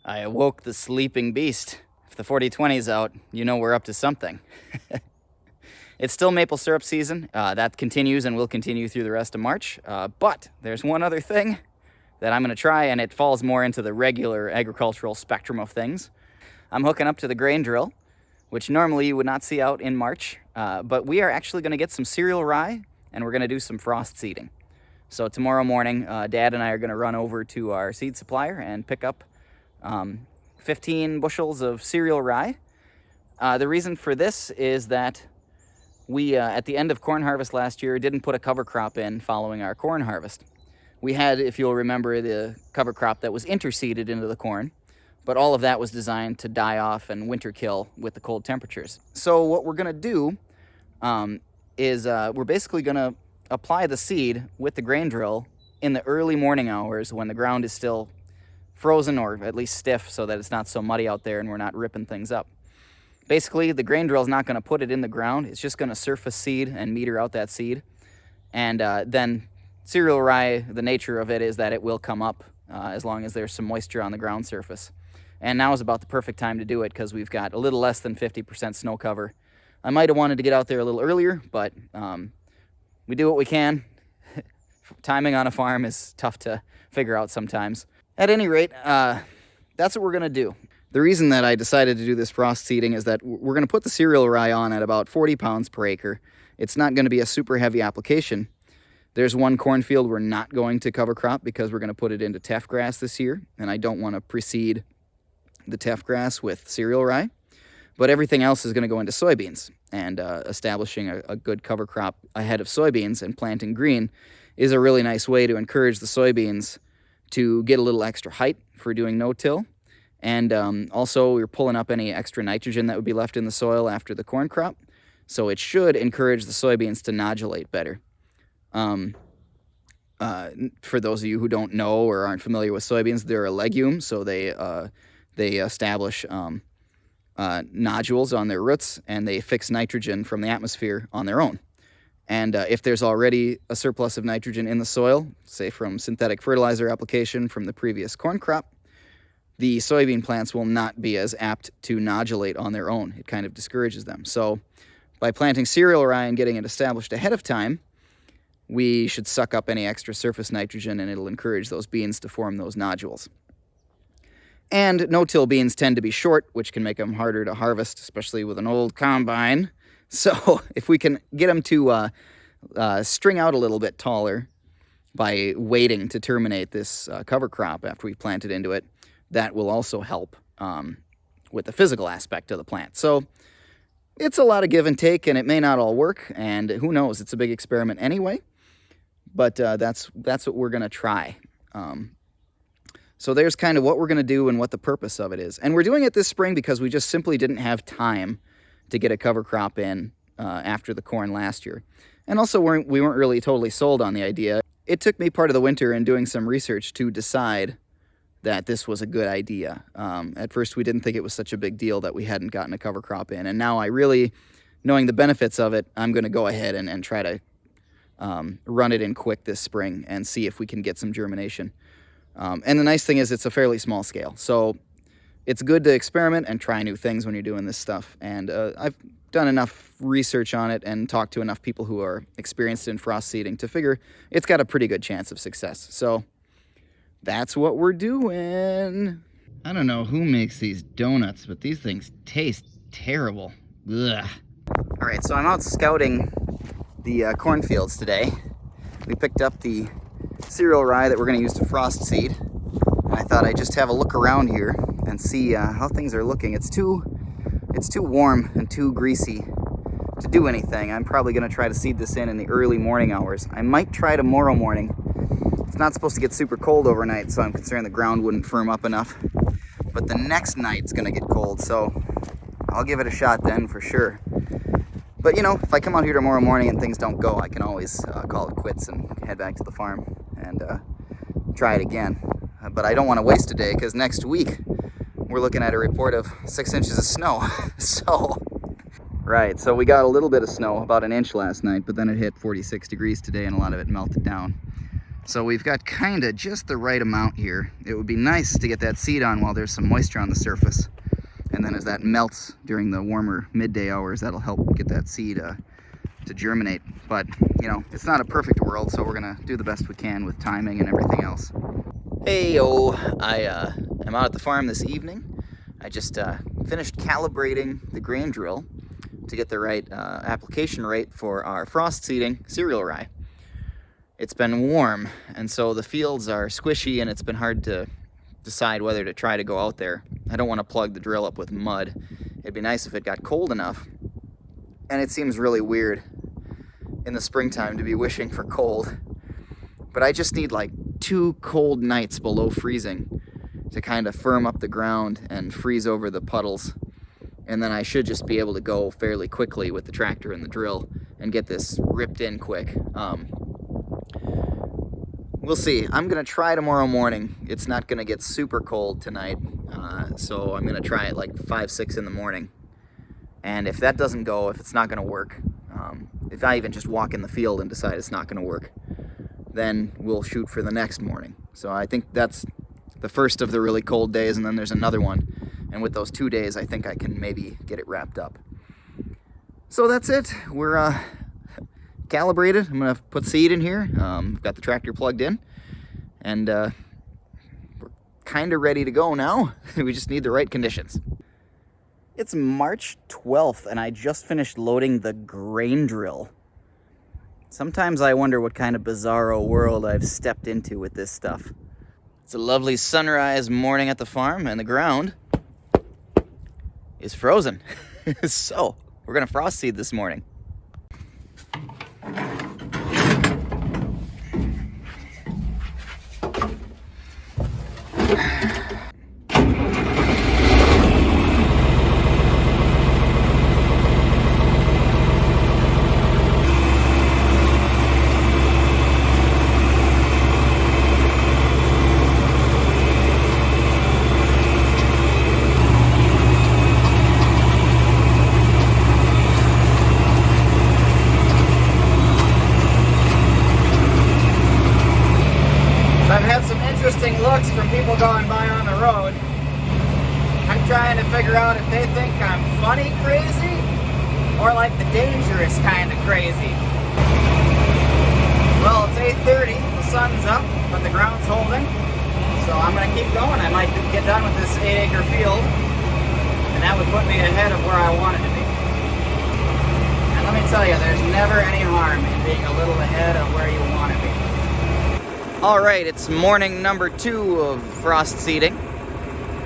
I awoke the sleeping beast. If the 40/20's out, you know we're up to something. It's still maple syrup season. That continues and will continue through the rest of March. But there's one other thing that I'm going to try, and it falls more into the regular agricultural spectrum of things. I'm hooking up to the grain drill, which normally you would not see out in March. But we are actually going to get some cereal rye, and we're going to do some frost seeding. So tomorrow morning, Dad and I are going to run over to our seed supplier and pick up 15 bushels of cereal rye. The reason for this is that we, at the end of corn harvest last year, didn't put a cover crop in following our corn harvest. We had, if you'll remember, the cover crop that was interseeded into the corn, but all of that was designed to die off and winter kill with the cold temperatures. So what we're going to do is we're basically going to apply the seed with the grain drill in the early morning hours when the ground is still frozen or at least stiff so that it's not so muddy out there and we're not ripping things up. Basically, the grain drill is not going to put it in the ground. It's just going to surface seed and meter out that seed. And then cereal rye, the nature of it is that it will come up as long as there's some moisture on the ground surface. And now is about the perfect time to do it because we've got a little less than 50% snow cover. I might have wanted to get out there a little earlier, but we do what we can. Timing on a farm is tough to figure out sometimes. At any rate, that's what we're going to do. The reason that I decided to do this frost seeding is that we're going to put the cereal rye on at about 40 pounds per acre. It's not going to be a super heavy application. There's one cornfield we're not going to cover crop because we're going to put it into teff grass this year, and I don't want to precede the teff grass with cereal rye. But everything else is going to go into soybeans, and establishing a good cover crop ahead of soybeans and planting green is a really nice way to encourage the soybeans to get a little extra height for doing no-till. And also, we're pulling up any extra nitrogen that would be left in the soil after the corn crop. So it should encourage the soybeans to nodulate better. For those of you who don't know or aren't familiar with soybeans, they're a legume, so they establish nodules on their roots, and they fix nitrogen from the atmosphere on their own. And if there's already a surplus of nitrogen in the soil, say from synthetic fertilizer application from the previous corn crop, the soybean plants will not be as apt to nodulate on their own. It kind of discourages them. So by planting cereal rye and getting it established ahead of time, we should suck up any extra surface nitrogen, and it'll encourage those beans to form those nodules. And no-till beans tend to be short, which can make them harder to harvest, especially with an old combine. So if we can get them to string out a little bit taller by waiting to terminate this cover crop after we plant it into it, that will also help with the physical aspect of the plant. So it's a lot of give and take, and it may not all work, and who knows, it's a big experiment anyway. But that's what we're going to try. So there's kind of what we're going to do and what the purpose of it is. And we're doing it this spring because we just simply didn't have time to get a cover crop in after the corn last year. And also we weren't really totally sold on the idea. It took me part of the winter in doing some research to decide that this was a good idea. At first we didn't think it was such a big deal that we hadn't gotten a cover crop in. And now I really, knowing the benefits of it, I'm going to go ahead and try to run it in quick this spring and see if we can get some germination. And the nice thing is it's a fairly small scale. So it's good to experiment and try new things when you're doing this stuff. And I've done enough research on it and talked to enough people who are experienced in frost seeding to figure it's got a pretty good chance of success. So that's what we're doing. I don't know who makes these donuts, but these things taste terrible. Ugh. All right, so I'm out scouting the cornfields today. We picked up the cereal rye that we're going to use to frost seed. And I thought I'd just have a look around here and see how things are looking. It's too warm and too greasy to do anything. I'm probably going to try to seed this in the early morning hours. I might try tomorrow morning. It's not supposed to get super cold overnight, so I'm concerned the ground wouldn't firm up enough. But the next night's going to get cold, so I'll give it a shot then for sure. But, you know, if I come out here tomorrow morning and things don't go, I can always call it quits and head back to the farm and try it again. But I don't want to waste a day because next week we're looking at a report of 6 inches of snow. Right, so we got a little bit of snow, about an inch last night, but then it hit 46 degrees today and a lot of it melted down. So we've got kind of just the right amount here. It would be nice to get that seed on while there's some moisture on the surface. And then as that melts during the warmer midday hours, that'll help get that seed to germinate. But, you know, it's not a perfect world, so we're gonna do the best we can with timing and everything else. Hey-o, I am out at the farm this evening. I just finished calibrating the grain drill to get the right application rate for our frost seeding cereal rye. It's been warm, and so the fields are squishy, and it's been hard to decide whether to try to go out there. I don't want to plug the drill up with mud. It'd be nice if it got cold enough, and it seems really weird in the springtime to be wishing for cold. But I just need like 2 cold nights below freezing to kind of firm up the ground and freeze over the puddles. And then I should just be able to go fairly quickly with the tractor and the drill and get this ripped in quick. We'll see. I'm gonna try tomorrow morning. It's not gonna get super cold tonight, so I'm gonna try it like 5, 6 in the morning. And if that doesn't go, if it's not gonna work, if I even just walk in the field and decide it's not gonna work, then we'll shoot for the next morning. So I think that's the first of the really cold days, and then there's another one. And with those 2 days, I think I can maybe get it wrapped up. So that's it. We're calibrated. I'm gonna put seed in here. Got the tractor plugged in, and we're kind of ready to go now. We just need the right conditions. It's March 12th, and I just finished loading the grain drill. Sometimes I wonder what kind of bizarro world I've stepped into with this stuff. It's a lovely sunrise morning at the farm, and the ground is frozen. So we're gonna frost seed this morning. Interesting looks from people going by on the road. I'm trying to figure out if they think I'm funny crazy or like the dangerous kind of crazy. Well, it's 8:30, the sun's up, but the ground's holding, so I'm gonna keep going. I might get done with this 8-acre field, and that would put me ahead of where I wanted to be. And let me tell you, there's never any harm in being a little ahead of where you want to be. All right, it's morning number 2 of frost seeding.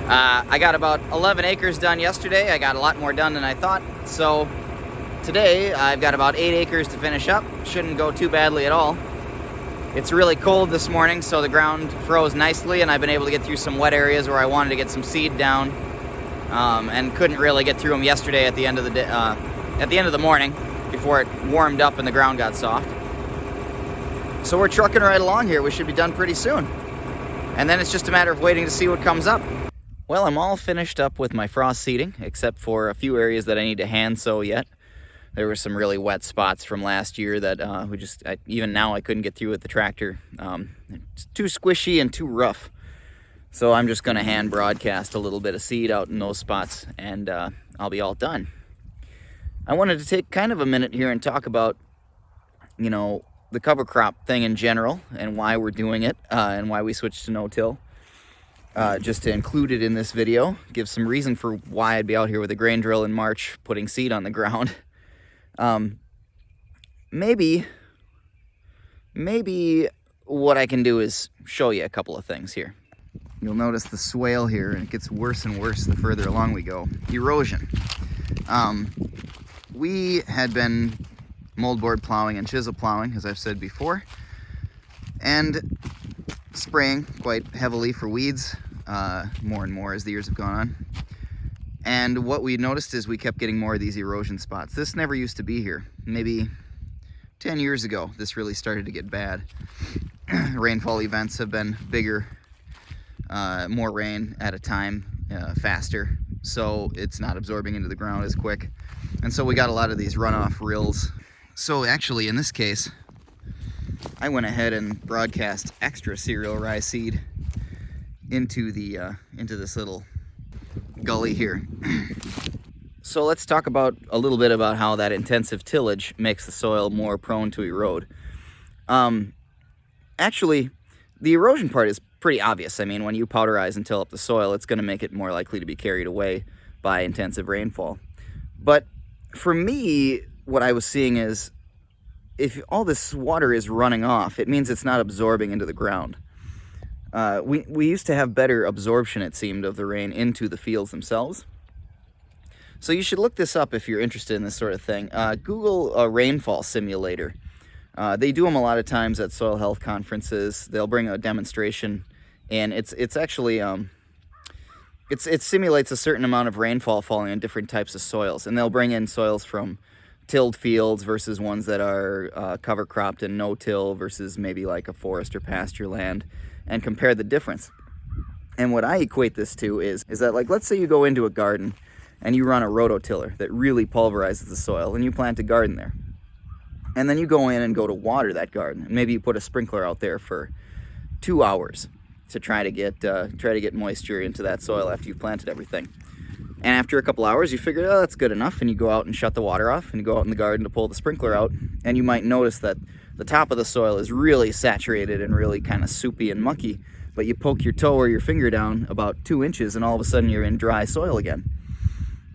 I got about 11 acres done yesterday. I got a lot more done than I thought. So today I've got about 8 acres to finish up. Shouldn't go too badly at all. It's really cold this morning, so the ground froze nicely, and I've been able to get through some wet areas where I wanted to get some seed down, and couldn't really get through them yesterday at the end of the day, at the end of the morning, before it warmed up and the ground got soft. So we're trucking right along here. We should be done pretty soon. And then it's just a matter of waiting to see what comes up. Well, I'm all finished up with my frost seeding, except for a few areas that I need to hand sow yet. There were some really wet spots from last year that even now I couldn't get through with the tractor. It's too squishy and too rough. So I'm just gonna hand broadcast a little bit of seed out in those spots, and I'll be all done. I wanted to take kind of a minute here and talk about, you know, the cover crop thing in general and why we're doing it, and why we switched to no-till. Just to include it in this video, give some reason for why I'd be out here with a grain drill in March putting seed on the ground. Maybe what I can do is show you a couple of things here. You'll notice the swale here, and it gets worse and worse the further along we go. Erosion. We had been moldboard plowing and chisel plowing, as I've said before, and spraying quite heavily for weeds, more and more as the years have gone on. And what we noticed is we kept getting more of these erosion spots. This never used to be here. Maybe 10 years ago, this really started to get bad. Rainfall events have been bigger, more rain at a time, faster, so it's not absorbing into the ground as quick. And so we got a lot of these runoff rills. So actually, in this case, I went ahead and broadcast extra cereal rye seed into this little gully here. So let's talk about a little bit about how that intensive tillage makes the soil more prone to erode. Actually, the erosion part is pretty obvious. I mean, when you powderize and till up the soil, it's going to make it more likely to be carried away by intensive rainfall. But for me, what I was seeing is if all this water is running off, it means it's not absorbing into the ground. We used to have better absorption, it seemed, of the rain into the fields themselves. So you should look this up if you're interested in this sort of thing. Google a rainfall simulator. They do them a lot of times at soil health conferences. They'll bring a demonstration, and it's actually it simulates a certain amount of rainfall falling on different types of soils, and they'll bring in soils from tilled fields versus ones that are cover cropped and no-till versus maybe like a forest or pasture land, and compare the difference. And what I equate this to is that, like, let's say you go into a garden and you run a rototiller that really pulverizes the soil, and you plant a garden there. And then you go in and go to water that garden, and maybe you put a sprinkler out there for 2 hours to try to get moisture into that soil after you've planted everything. And after a couple hours, you figure, oh, that's good enough, and you go out and shut the water off, and you go out in the garden to pull the sprinkler out, and you might notice that the top of the soil is really saturated and really kind of soupy and mucky, but you poke your toe or your finger down about 2 inches, and all of a sudden you're in dry soil again.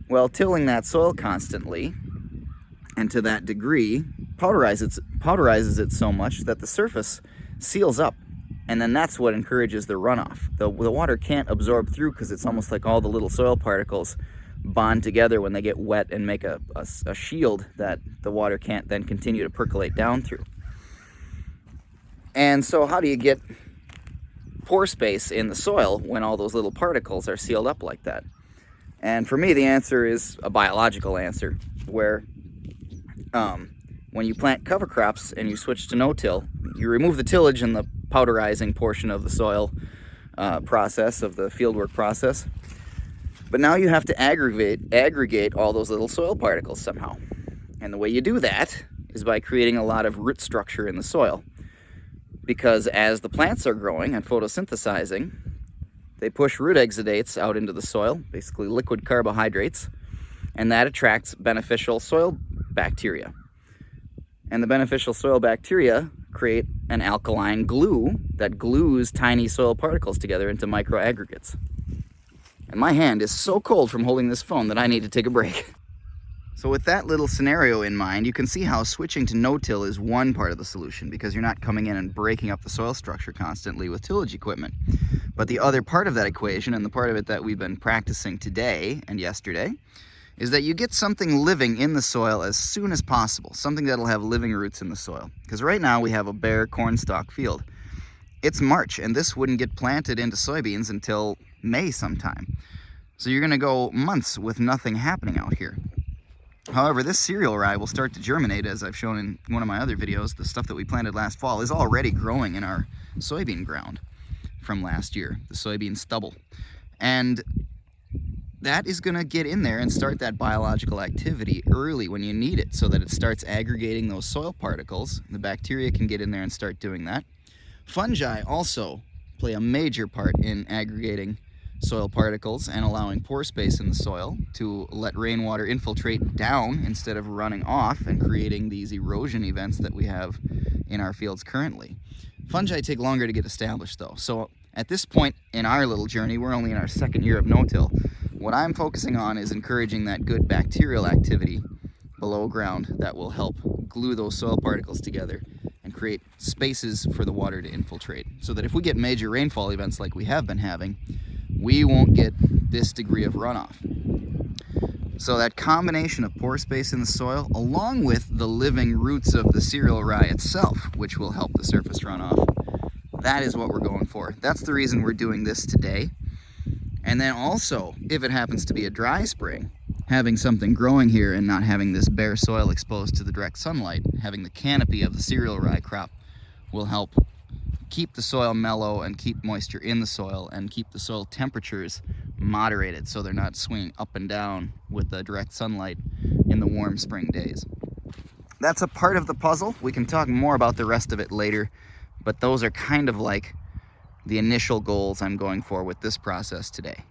Well, tilling that soil constantly, and to that degree, powderizes it so much that the surface seals up, and then that's what encourages the runoff. The water can't absorb through because it's almost like all the little soil particles bond together when they get wet and make a shield that the water can't then continue to percolate down through. And so how do you get pore space in the soil when all those little particles are sealed up like that? And for me, the answer is a biological answer, where when you plant cover crops and you switch to no-till, you remove the tillage and the powderizing portion of the soil process, of the fieldwork process. But now you have to aggregate all those little soil particles somehow. And the way you do that is by creating a lot of root structure in the soil. Because as the plants are growing and photosynthesizing, they push root exudates out into the soil, basically liquid carbohydrates, and that attracts beneficial soil bacteria. And the beneficial soil bacteria create an alkaline glue that glues tiny soil particles together into microaggregates. And my hand is so cold from holding this phone that I need to take a break. So with that little scenario in mind, you can see how switching to no-till is one part of the solution, because you're not coming in and breaking up the soil structure constantly with tillage equipment. But the other part of that equation, and the part of it that we've been practicing today and yesterday, is that you get something living in the soil as soon as possible, something that'll have living roots in the soil. Because right now we have a bare cornstalk field. It's March, and this wouldn't get planted into soybeans until May sometime. So you're gonna go months with nothing happening out here. However, this cereal rye will start to germinate, as I've shown in one of my other videos. The stuff that we planted last fall is already growing in our soybean ground from last year, the soybean stubble. And that is going to get in there and start that biological activity early when you need it, so that it starts aggregating those soil particles. The bacteria can get in there and start doing that. Fungi also play a major part in aggregating soil particles and allowing pore space in the soil to let rainwater infiltrate down instead of running off and creating these erosion events that we have in our fields currently. Fungi take longer to get established though. So at this point in our little journey, we're only in our second year of no-till. What I'm focusing on is encouraging that good bacterial activity below ground that will help glue those soil particles together and create spaces for the water to infiltrate, so that if we get major rainfall events like we have been having, we won't get this degree of runoff. So that combination of pore space in the soil, along with the living roots of the cereal rye itself, which will help the surface runoff, that is what we're going for. That's the reason we're doing this today. And then also, if it happens to be a dry spring, having something growing here and not having this bare soil exposed to the direct sunlight, having the canopy of the cereal rye crop will help keep the soil mellow and keep moisture in the soil and keep the soil temperatures moderated, so they're not swinging up and down with the direct sunlight in the warm spring days. that's a part of the puzzle. We can talk more about the rest of it later, but those are kind of like the initial goals I'm going for with this process today.